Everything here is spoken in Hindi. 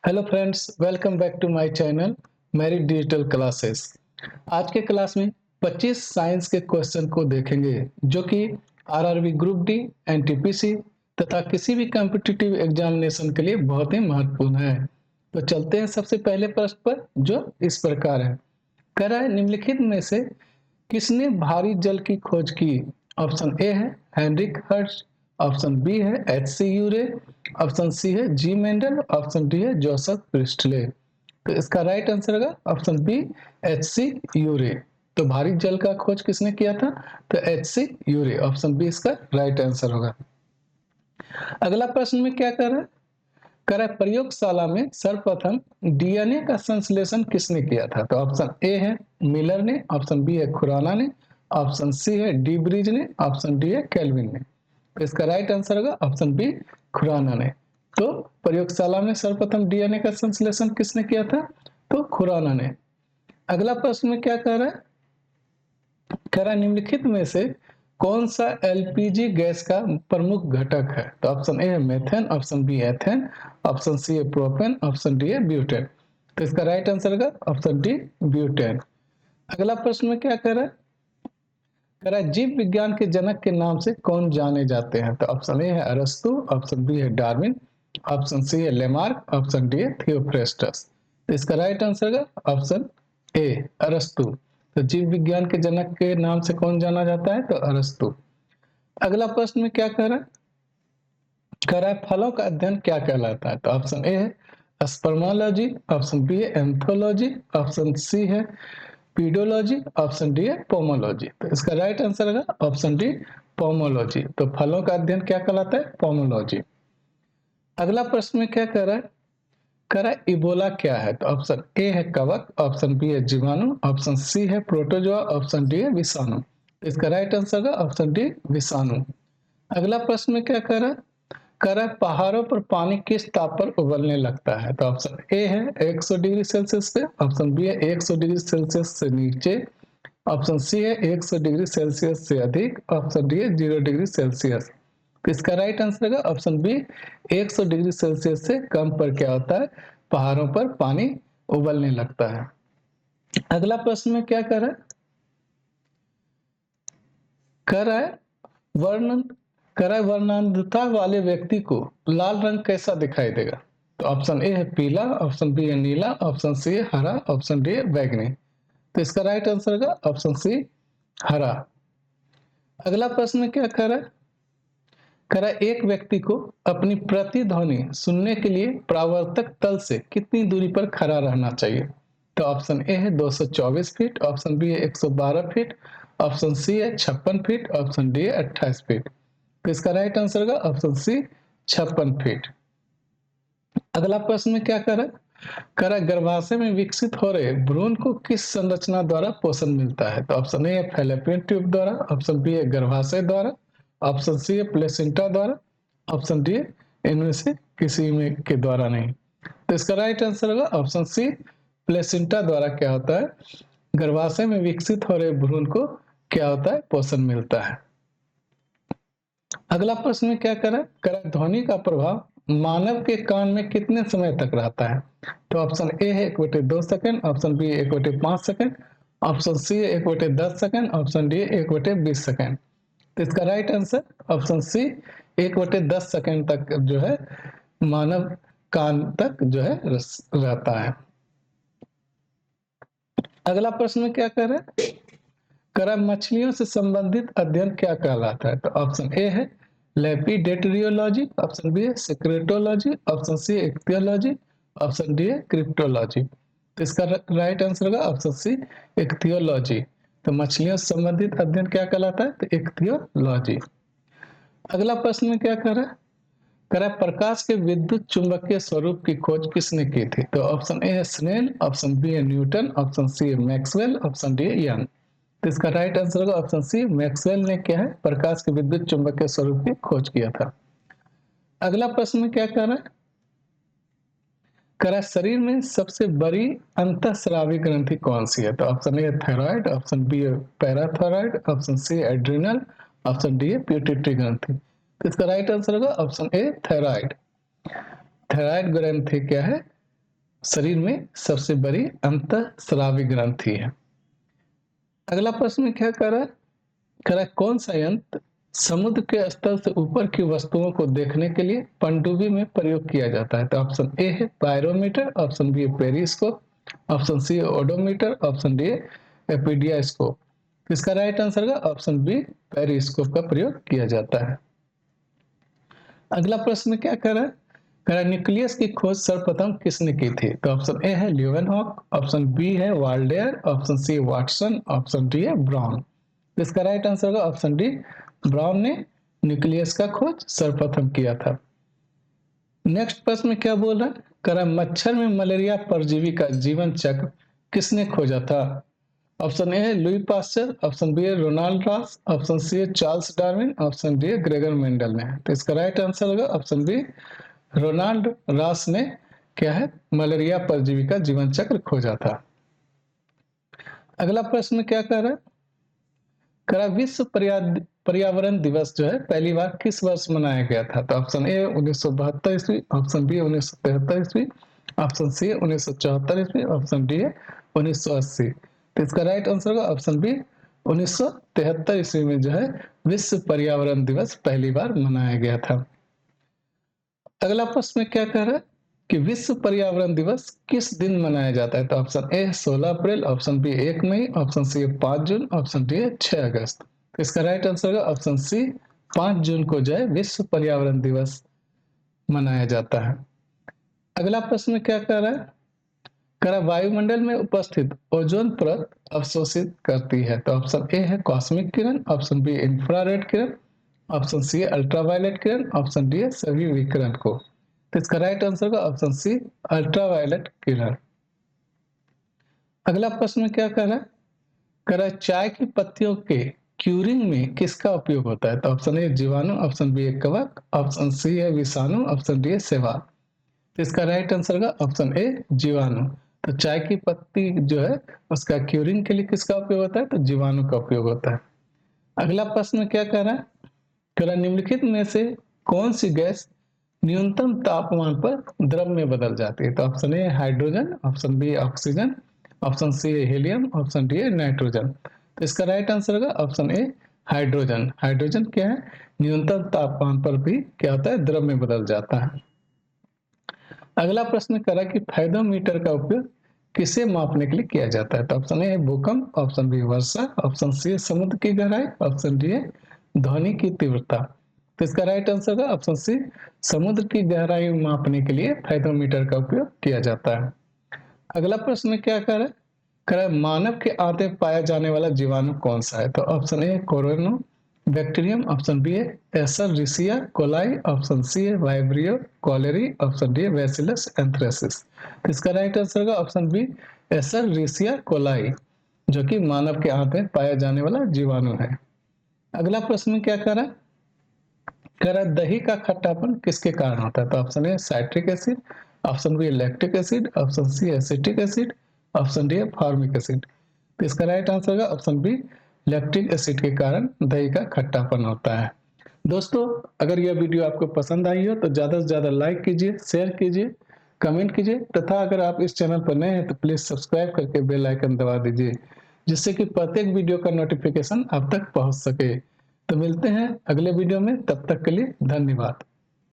Hello friends, welcome back to my channel merit digital classes. आज के क्लास में 25 साइंस के क्वेश्चन को देखेंगे जो कि आरआरबी ग्रुप डी, एनटीपीसी तथा किसी भी कॉम्पिटिटिव एग्जामिनेशन के लिए बहुत ही महत्वपूर्ण है। तो चलते हैं सबसे पहले प्रश्न पर, जो इस प्रकार है। कह रहा है निम्नलिखित में से किसने भारी जल की खोज की? ऑप्शन ए है हेनरिक हर्ट्ज, ऑप्शन बी है एच.सी. यूरे, ऑप्शन सी है जी मेंडल, ऑप्शन डी है जोसेफ प्रिस्टले। तो इसका राइट आंसर होगा ऑप्शन बी, एच.सी. यूरे। तो भारी जल का खोज किसने किया था? तो एच.सी. यूरे, ऑप्शन बी इसका राइट आंसर होगा। अगला प्रश्न में क्या कर रहा है? कह रहा है प्रयोगशाला में सर्वप्रथम डीएनए का संश्लेषण किसने किया था? तो ऑप्शन ए है मिलर ने, ऑप्शन बी है खुराना ने, ऑप्शन सी है डी ब्रिज ने, ऑप्शन डी है केल्विन ने। तो इसका राइट आंसर होगा ऑप्शन बी, खुराना ने। तो प्रयोगशाला में सर्वप्रथम डीएनए का संश्लेषण किसने किया था? तो खुराना ने। अगला प्रश्न में क्या कह रहा है? कह रहा है निम्नलिखित में से कौन सा एलपीजी गैस का प्रमुख घटक है? तो ऑप्शन ए है methane, option B ethane, option C है प्रोपेन, ऑप्शन डी है ब्यूटेन। तो इसका राइट आंसर होगा ऑप्शन डी, ब्यूटेन। अगला प्रश्न में क्या कह रहा है? कह रहा है जीव विज्ञान के जनक के नाम से कौन जाने जाते हैं? तो ऑप्शन ए है अरस्तु, ऑप्शन बी है डार्विन, ऑप्शन सी है लेमार्क, ऑप्शन डी है थियोफ्रेस्टस। तो इसका राइट आंसर होगा ऑप्शन ए, अरस्तु। तो जीव विज्ञान के जनक के नाम से कौन जाना जाता है? तो अरस्तु। अगला प्रश्न में क्या कह रहा है? कह रहा है फलों का अध्ययन क्या कहलाता है? तो ऑप्शन ए है स्पर्मोलॉजी, ऑप्शन बी है एंथोलॉजी, ऑप्शन सी है पीडोलॉजी, ऑप्शन डी है पोमोलॉजी। तो इसका राइट आंसर होगा ऑप्शन डी, पोमोलॉजी। तो फलों का अध्ययन क्या कहलाता है? पोमोलॉजी। अगला प्रश्न में क्या कह रहा है? कह रहा है इबोला क्या है? तो ऑप्शन ए है कवक, ऑप्शन बी है जीवाणु, ऑप्शन सी है प्रोटोजोआ, ऑप्शन डी है विषाणु। तो इसका राइट आंसर होगा ऑप्शन डी, विषाणु। अगला प्रश्न में क्या कह रहा है? कह रहा है पहाड़ों पर पानी किस ताप पर उबलने लगता है? तो ऑप्शन ए है 100 डिग्री सेल्सियस पे, ऑप्शन बी है 100 डिग्री सेल्सियस से नीचे, ऑप्शन सी है 100 डिग्री सेल्सियस से अधिक, ऑप्शन डी है 0 डिग्री सेल्सियस। तो इसका राइट आंसर होगा ऑप्शन बी, 100 डिग्री सेल्सियस से कम पर क्या होता है? पहाड़ों पर पानी उबलने लगता है। अगला प्रश्न में क्या कर रहा है? कह रहा है वर्ण कह रहा है वर्णांधता वाले व्यक्ति को लाल रंग कैसा दिखाई देगा? तो ऑप्शन ए है पीला, ऑप्शन बी है नीला, ऑप्शन सी है हरा, ऑप्शन डी है बैगनी। तो इसका राइट आंसर होगा ऑप्शन सी, हरा। अगला प्रश्न में क्या कह रहा है? कह रहा है एक व्यक्ति को अपनी प्रतिध्वनि सुनने के लिए परावर्तक तल से कितनी दूरी पर खड़ा रहना चाहिए? तो ऑप्शन ए है 224 फीट, ऑप्शन बी है 112 फीट, ऑप्शन सी है 56 फीट, ऑप्शन डी है 28 फीट। तो इसका राइट आंसर होगा ऑप्शन सी, 56 फीट। अगला प्रश्न में क्या कर रहा है? कह रहा है गर्भाशय में विकसित हो रहे भ्रूण को किस संरचना द्वारा पोषण मिलता है? तो ऑप्शन ए है फैलोपियन ट्यूब द्वारा, ऑप्शन बी है गर्भाशय द्वारा, ऑप्शन सी है प्लेसेंटा द्वारा, ऑप्शन डी इनमें से किसी में के द्वारा नहीं। तो इसका राइट आंसर होगा ऑप्शन सी, प्लेसेंटा द्वारा क्या होता है? गर्भाशय में विकसित हो रहे भ्रूण को क्या होता है? पोषण मिलता है। अगला प्रश्न में क्या करें? करें ध्वनि का प्रभाव मानव के कान में कितने समय तक रहता है? तो ऑप्शन ए है 1/2 second, option B 1/5 second, option C है 1/10 सेकंड, ऑप्शन डी 1/20 सेकंड। तो इसका right answer option C, 1/10 second तक जो है मानव कान तक जो है रहता है। अगला प्रश्न में क्या कह रहे हैं? करा मछलियों से संबंधित अध्ययन क्या कहलाता है? तो ऑप्शन ए है लेपिडेटरियोलॉजी, ऑप्शन बी है सेक्रेटोलॉजी, ऑप्शन सी है इक्थियोलॉजी, ऑप्शन डी है क्रिप्टोलॉजी। तो इसका राइट आंसर होगा ऑप्शन सी, इक्थियोलॉजी। तो मछलियों से संबंधित अध्ययन क्या कहलाता है? तो इक्थियोलॉजी। अगला प्रश्न में क्या कर रहा है? कह रहा है प्रकाश के विद्युत चुंबकीय स्वरूप की खोज किसने की थी? तो ऑप्शन ए है स्नेल, ऑप्शन बी है न्यूटन, ऑप्शन सी है मैक्सवेल, ऑप्शन डी है यंग। तो इसका राइट आंसर होगा ऑप्शन सी, मैक्सवेल ने क्या है? प्रकाश के विद्युत चुंबकीय स्वरूप की खोज किया था। अगला प्रश्न में क्या कर रहा है? कह रहा है शरीर में सबसे बड़ी अंतःस्रावी ग्रंथि कौन सी है? तो ऑप्शन ए है थायराइड, ऑप्शन बी है पैराथायराइड, ऑप्शन सी है एड्रिनल, ऑप्शन डी है प्यूटिटरी ग्रंथि। तो इसका राइट आंसर होगा ऑप्शन ए, थायराइड। थायराइड ग्रंथि क्या है? शरीर में सबसे बड़ी अंतःस्रावी ग्रंथि है। अगला प्रश्न में क्या कह रहा है कौन सा यंत्र समुद्र के स्तर से ऊपर की वस्तुओं को देखने के लिए पनडुब्बी में प्रयोग किया जाता है? तो ऑप्शन ए है पायरोमीटर, ऑप्शन बी है पेरिस्कोप, ऑप्शन सी है ओडोमीटर, ऑप्शन डी है एपीडियास्कोप। इसका राइट आंसर का ऑप्शन बी पेरिस्कोप का प्रयोग किया जाता है। अगला प्रश्न क्या कह रहा है न्यूक्लियस की खोज सर्वप्रथम किसने की थी? तो ऑप्शन ए है ल्यूवेनहॉक, ऑप्शन बी है Waldeyer, option C Watson, option D है ब्राउन। इसका राइट आंसर होगा ऑप्शन डी ब्राउन ने न्यूक्लियस का खोज सर्वप्रथम किया था। नेक्स्ट प्रश्न में क्या बोल रहा है मच्छर में मलेरिया परजीवी का जीवन चक्र किसने खोजा था? ऑप्शन ए है लुई पास्चर, ऑप्शन बी है रोनाल्ड रॉस, ऑप्शन सी है चार्ल्स डार्विन, ऑप्शन डी है ग्रेगर मेंडल ने। तो इसका राइट आंसर होगा ऑप्शन बी रोनाल्ड रॉस ने क्या है मलेरिया परजीवी का जीवन चक्र खोजा था। अगला प्रश्न क्या कह रहा है विश्व पर्यावरण दिवस जो है पहली बार किस वर्ष मनाया गया था? तो ऑप्शन ए 1972 ईस्वी, ऑप्शन बी 1973 ईस्वी, ऑप्शन सी 1974 ईस्वी, ऑप्शन डी है 1980। तो इसका राइट आंसर होगा ऑप्शन बी 1973 ईस्वी में जो है विश्व पर्यावरण दिवस पहली बार मनाया गया था। अगला प्रश्न में क्या कह रहा है कि विश्व पर्यावरण दिवस किस दिन मनाया जाता है? तो ऑप्शन ए 16 अप्रैल, ऑप्शन बी 1 मई, ऑप्शन सी 5 जून, ऑप्शन डी 6 अगस्त। तो इसका राइट आंसर है ऑप्शन सी 5 जून को जो है विश्व पर्यावरण दिवस मनाया जाता है। अगला प्रश्न में क्या कह रहा है वायुमंडल में उपस्थित ओजोन परत अवशोषित करती है? तो ऑप्शन ए है कॉस्मिक किरण, ऑप्शन बी इंफ्रारेड किरण, ऑप्शन सी है अल्ट्रावायलेट किरण, ऑप्शन डी है सभी विकिरण को। तो इसका राइट आंसर होगा ऑप्शन सी अल्ट्रावायलेट किरण। अगला प्रश्न में क्या कह रहा है चाय की पत्तियों के क्यूरिंग में किसका उपयोग होता है? तो ऑप्शन ए जीवाणु, ऑप्शन बी है कवक, ऑप्शन सी है विषाणु, ऑप्शन डी है शैवाल। तो इसका राइट आंसर होगा ऑप्शन ए जीवाणु। तो चाय की पत्ती जो है उसका क्यूरिंग के लिए किसका उपयोग होता है? तो जीवाणु का उपयोग होता है। अगला प्रश्न क्या कह रहा है निम्नलिखित में से कौन सी गैस न्यूनतम तापमान पर द्रव में बदल जाती है? तो option A hydrogen, option B oxygen, option C helium, option D nitrogen. तो इसका राइट आंसर होगा ऑप्शन ए हाइड्रोजन। हाइड्रोजन क्या है न्यूनतम तापमान पर भी क्या होता है द्रव में बदल जाता है। अगला प्रश्न करा कि फाइडोमीटर का उपयोग किसे मापने के लिए किया जाता है? तो ऑप्शन ए भूकंप, ऑप्शन बी वर्षा, ऑप्शन सी समुद्र की गहराई, ऑप्शन डी ध्वनि की तीव्रता। तो इसका राइट आंसर है ऑप्शन सी समुद्र की गहराई मापने के लिए फाइडोमीटर का उपयोग किया जाता है। अगला प्रश्न क्या कर रहा है मानव के आंत में पाया जाने वाला जीवाणु कौन सा है? तो option A corona bacterium, option B है एसररिसिया कोलाई, ऑप्शन सी है वाइब्रियो कॉलेरी, ऑप्शन डी है बैसिलस एंथ्रेसिस। तो इसका राइट आंसर होगा ऑप्शन बी एसररिसिया कोलाई जो कि मानव के आंत में पाया जाने वाला जीवाणु है। अगला प्रश्न क्या कह रहा है दही का खट्टापन किसके कारण होता है? तो option A citric acid, option B lactic acid, option C acetic acid, option D formic acid. तो इसका राइट आंसर होगा ऑप्शन बी लैक्टिक एसिड के कारण दही का खट्टापन होता है। दोस्तों अगर यह वीडियो आपको पसंद आई हो तो ज़्यादा से ज़्यादा लाइक कीजिए, शेयर कीजिए, कमेंट कीजिए तथा अगर आप इस चैनल पर नए हैं तो प्लीज़ सब्सक्राइब करके बेल आइकन दबा दीजिए जिससे कि प्रत्येक वीडियो का नोटिफिकेशन आप तक पहुंच सके। तो मिलते हैं अगले वीडियो में, तब तक के लिए धन्यवाद।